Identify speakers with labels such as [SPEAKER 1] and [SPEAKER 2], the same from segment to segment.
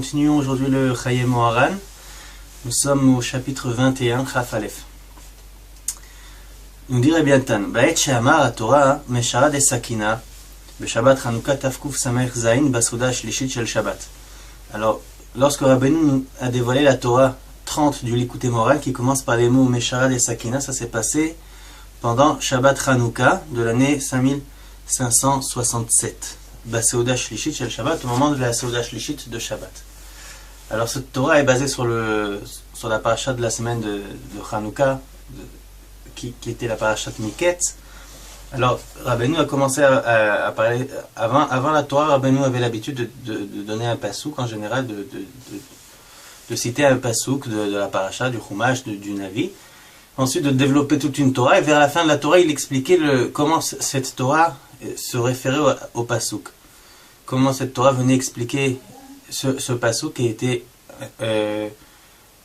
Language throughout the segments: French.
[SPEAKER 1] continuons aujourd'hui le Chayei Moharan. Nous sommes au chapitre 21, Chaf Aleph. Nous dit Rabbi Natan, Ba'et she'amar ha-Torah meshara de sakina, b'Shabbat Chanukah tafkuf samech zayin basouda shlishit shel Shabbat. Alors, lorsque Rabbeinu a dévoilé la Torah 30 du Likutei Moharan, qui commence par les mots meshara de sakina, ça s'est passé pendant Shabbat Chanukah de l'année 5567. Basouda shlishit shel Shabbat, au moment de la Seuda shlishit de Shabbat. Alors cette Torah est basée sur la paracha de la semaine de Chanukah, qui était la parashat Miketz. Alors Rabbeinu a commencé à parler, avant la Torah, Rabbeinu avait l'habitude de donner un pasouk, en général de citer un pasouk de la paracha, du Chumash, du Navi. Ensuite de développer toute une Torah, et vers la fin de la Torah, il expliquait comment cette Torah se référait au pasouk. Comment cette Torah venait expliquer ce pasouk qui était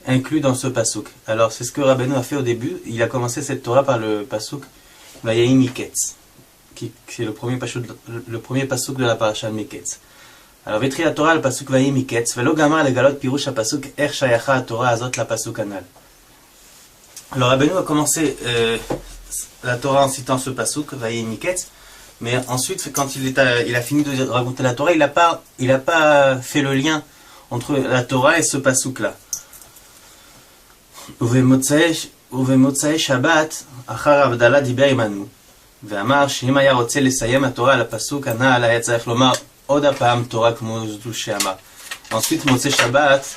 [SPEAKER 1] inclus dans ce pasouk. Alors c'est ce que Rabbeinu a fait au début. Il a commencé cette Torah par le pasouk Vayehi Miketz, qui c'est le premier pasouk de la paracha de Miketz. Alors Vetri la Torah le pasouk Vayehi Miketz, Velo gamar legalot pirush ha pasuk er shayacha ha Torah azot la pasuk anal. Alors Rabbeinu a commencé la Torah en citant ce pasouk Vayehi Miketz. Mais ensuite, quand il a fini de raconter la Torah, il n'a pas fait le lien entre la Torah et ce pasouk-là. Uvemotzei Shabbat, achar Avdala diber imanu. Ve'amar she'im haya rotze lesayem ha-Torah al ha-pasuk hana'al היה צריך לומר עוד הפעם Torah כמו זו שאמר. Ensuite, Motzei Shabbat,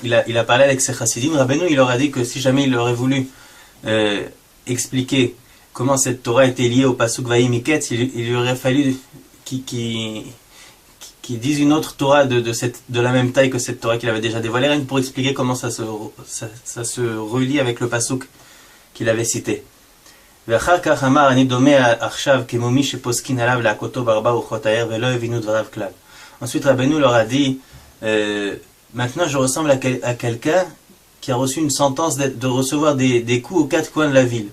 [SPEAKER 1] il a parlé avec ses chassidim. Rabbeinu, il leur a dit que si jamais il aurait voulu expliquer comment cette Torah était liée au pasuk Vayehi Miketz, il lui aurait fallu qu'il dise une autre Torah de la même taille que cette Torah qu'il avait déjà dévoilée, rien que pour expliquer comment ça se relie avec le pasuk qu'il avait cité. Ensuite, Rabbeinu leur a dit, maintenant je ressemble à quelqu'un qui a reçu une sentence de recevoir des coups aux quatre coins de la ville.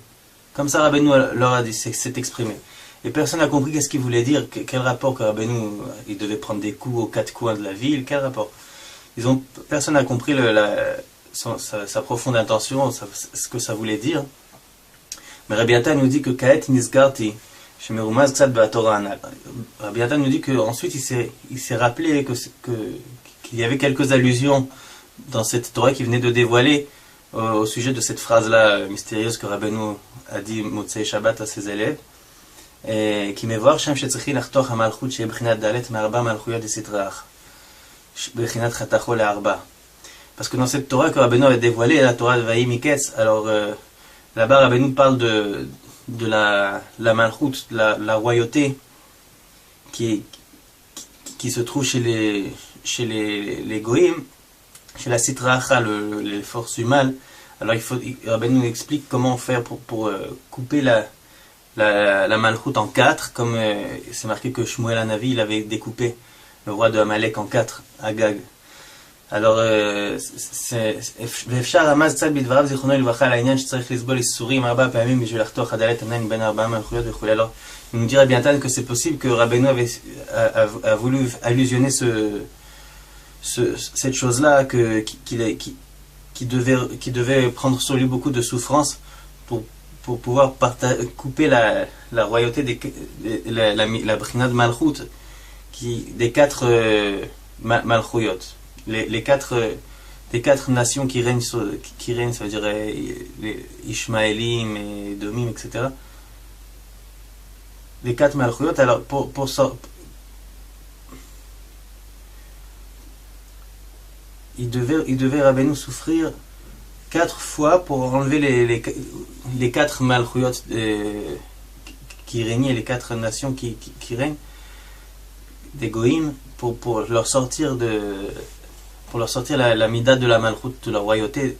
[SPEAKER 1] Comme ça, Rabbeinu leur a dit, s'est exprimé. Et personne n'a compris qu'est-ce qu'il voulait dire, quel rapport que Rabbeinu, il devait prendre des coups aux quatre coins de la ville, quel rapport. Personne n'a compris sa profonde intention, ce que ça voulait dire. Mais Rabbi Natan nous dit que Kaet Nizgarti, Shemerumaz Ksat Ba'Torah Anal. Rabbi Natan nous dit qu'ensuite il s'est rappelé qu'il y avait quelques allusions dans cette Torah qui venait de dévoiler au sujet de cette phrase-là mystérieuse que Rabbeinu a dit Motzei Shabbat à ses élèves, qui me voir Shem shetzrichi lachtoch hamalchut sheyeh b'chinat dalet me'arba malchuyot desitrach b'chinat chatacho le'arba. Parce que dans cette Torah que Rabbeinu avait dévoilée, la Torah de Vayehi Miketz, alors là-bas Rabbeinu parle de la malchut, la royauté qui se trouve chez les goïm, chez la sitracha, les forces du mal. Alors Rabbeinu nous explique comment faire pour couper la malchut en quatre, comme c'est marqué que Shmuel Hanavi il avait découpé le roi de Amalek en quatre, Agag. Alors ואפשר רמז קצת בדבריו זיכרונו לברכה על העניין שצריך לסבול איסורים 4 פעמים בשביל לחתוך הדלת עדיין בין 4 מלכויות וכו'. Alors il nous dit Rabbi Natan que c'est possible que Rabbeinu a voulu allusionner cette chose-là, qui devait prendre sur lui beaucoup de souffrance pour pouvoir couper la royauté la Brinat Malchut, des quatre Malchuyot, les quatre nations qui règnent, ça veut dire les Ishmaélim et Domim, etc. Les quatre Malchuyot. Alors pour ça, il devait Rabbeinu souffrir 4 fois pour enlever les 4 malchuyot qui régnaient, les 4 nations qui règnent, des goïm, pour leur sortir la mida de la malchut, de la royauté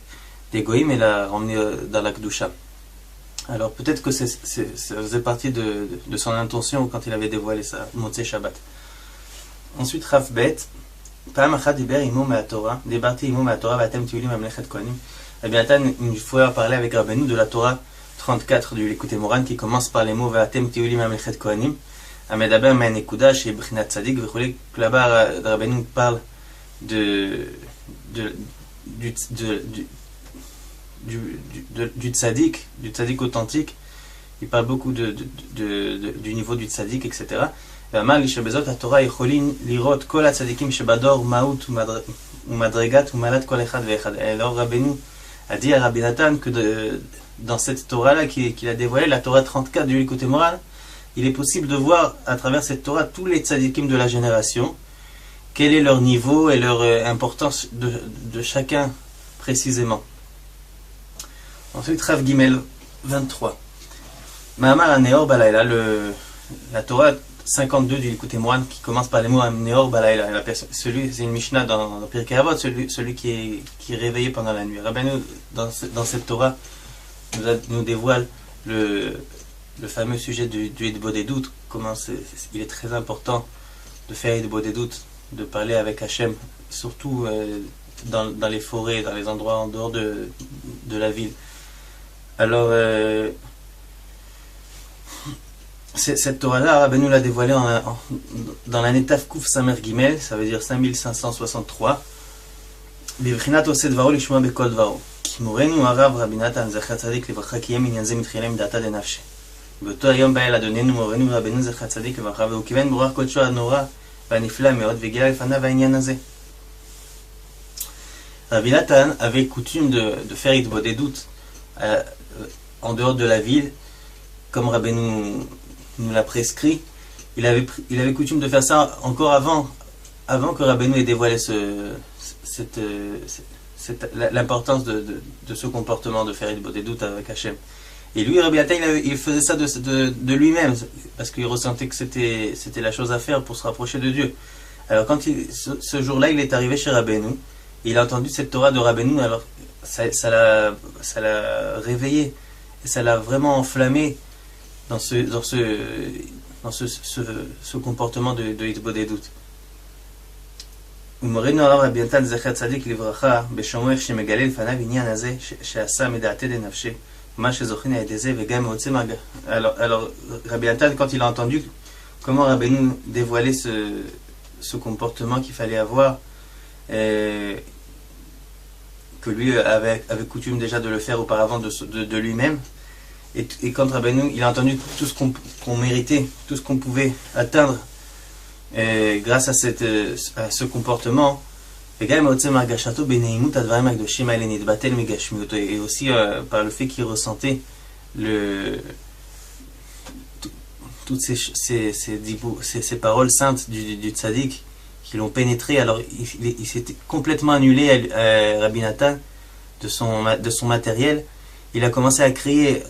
[SPEAKER 1] des goïm, et la ramener dans la kedusha. Alors peut-être que ça faisait partie de son intention quand il avait dévoilé ça, Motzei Shabbat. Ensuite, Raf Bet. פעם אחת דיבר עמו מהתורה, דיברתי עמו מהתורה ואתם תהיו לי ממלכת כהנים. Rabbi Natan, une fois parlé avec Rabbeinu de la Torah 34 du Likutei Moharan qui commence par les mots ואתם תהיו לי ממלכת כהנים, המדבר מהנקודה שהיא בחינת צדיק וכו'. Là-bas, Rabbeinu parle de, de, du tzaddik authentique. Il parle beaucoup du niveau du tzaddik, etc. ואמר לי שבזאת התורה יכולים לראות כל הצדיקים שבדור מהות ומדרגת ומעלת כל אחד ואחד. Alors Rabbeinu a dit à Rabbi Nathan que dans cette Torah-là qu'il a dévoilée, la Torah 34 du côté moral, il est possible de voir à travers cette Torah tous les tzadikim de la génération, quel est leur niveau et leur importance de chacun précisément. Ensuite, Rav Gimel 23. Mahamar Aneor Balayla, la Torah 52 du Likutei Moharan qui commence par les mots Aneor Balayla. C'est une Mishnah dans Pirkei Avot, celui qui est réveillé pendant la nuit. Rabbeinu, dans cette Torah, nous dévoile le fameux sujet du Hitbod des doutes. Comment il est très important de faire Hitbod des doutes, de parler avec Hachem, surtout dans les forêts, dans les endroits en dehors de la ville. Alors, cette Torah-là, Rabbeinu l'a dévoilée dans l'année Tafkouf Samer Gimel, ça veut dire 5563. בבחינת עושה דברו לשמוע בכל דברו. כי מורנו הרב רבי נתן זכר צדיק לברכה קיים עניין זה מתחילה מדעתה דנפשי. באותו היום בא אל אדוננו מורנו רבנו זכר צדיק לברכה, והוא כיוון ברוח קודשו הנורא והנפלא מאוד, והגיע לפניו העניין הזה. Rabbi Nathan avait coutume de faire Hitbod des doutes en dehors de la ville, comme Rabbeinu nous l'a prescrit. Il avait coutume de faire ça encore avant que Rabbeinu ait dévoilé l'importance de ce comportement de faire Hitbod des doutes avec Hachem. Et lui, Rabbi Nathan, il faisait ça de lui-même, parce qu'il ressentait que c'était la chose à faire pour se rapprocher de Dieu. Alors quand ce jour-là, il est arrivé chez Rabbeinu, et il a entendu cette Torah de Rabbeinu, alors ça l'a réveillé, et ça l'a vraiment enflammé dans ce comportement de Hitbod des doutes. ומורנו הרב רבי נתן זכר צדיק לברכה בשומעו איך שמגלה לפניו עניין הזה שעשה מדעתי דנפשי מה שזוכין על ידי זה וגם מוצא מהגה. Alors Rabbi Nathan, quand il a entendu comment Rabbeinu dévoilait ce comportement qu'il fallait avoir, que lui avait coutume déjà de le faire auparavant de lui-même, et quand Rabbeinu il a entendu tout ce qu'on méritait, tout ce qu'on pouvait atteindre grâce à ce comportement, et aussi par le fait qu'il ressentait toutes ces paroles saintes du tzaddik qui l'ont pénétré. Alors il s'était complètement annulé à Rabbi Nathan de son matériel. Il a commencé à crier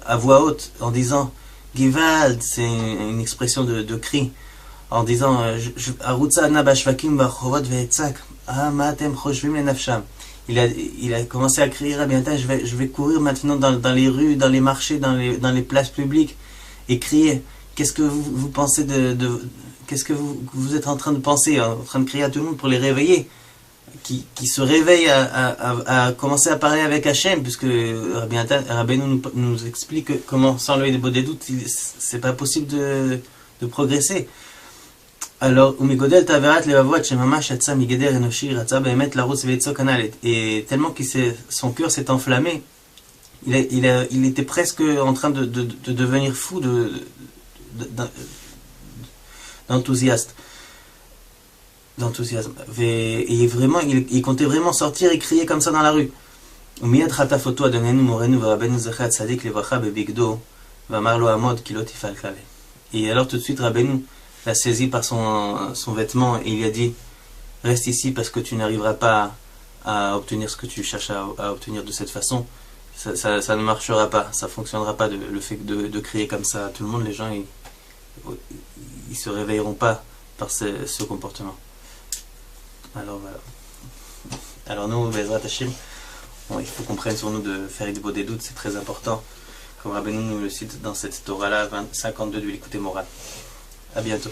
[SPEAKER 1] à voix haute en disant Givald, c'est une expression de cri, en disant il a commencé à crier Rabbi Nathan, je vais courir maintenant dans les rues, dans les marchés, dans les places publiques et crier. Qu'est-ce que vous pensez qu'est-ce que vous êtes en train de penser, en train de crier à tout le monde pour les réveiller, qui se réveillent à commencer à parler avec Hachem, puisque Rabbeinu nous explique comment sans le Hitbod des doutes c'est pas possible de progresser. Alors, et tellement que son cœur s'est enflammé, il était presque en train de devenir fou d'enthousiasme. Et vraiment, il comptait vraiment sortir et crier comme ça dans la rue. Et alors tout de suite, Rabbeinu l'a saisi par son vêtement et il lui a dit reste ici parce que tu n'arriveras pas à obtenir ce que tu cherches à obtenir de cette façon. Ça ne marchera pas, ça ne fonctionnera pas le fait de crier comme ça à tout le monde. Les gens ils se réveilleront pas par ce comportement. Alors voilà. Alors nous, Bezrat Hashim, il faut qu'on prenne sur nous de faire Hitbod des doutes, c'est très important, comme Rabbeinu nous le cite dans cette Torah là 52 du Likutei Moharan. À bientôt.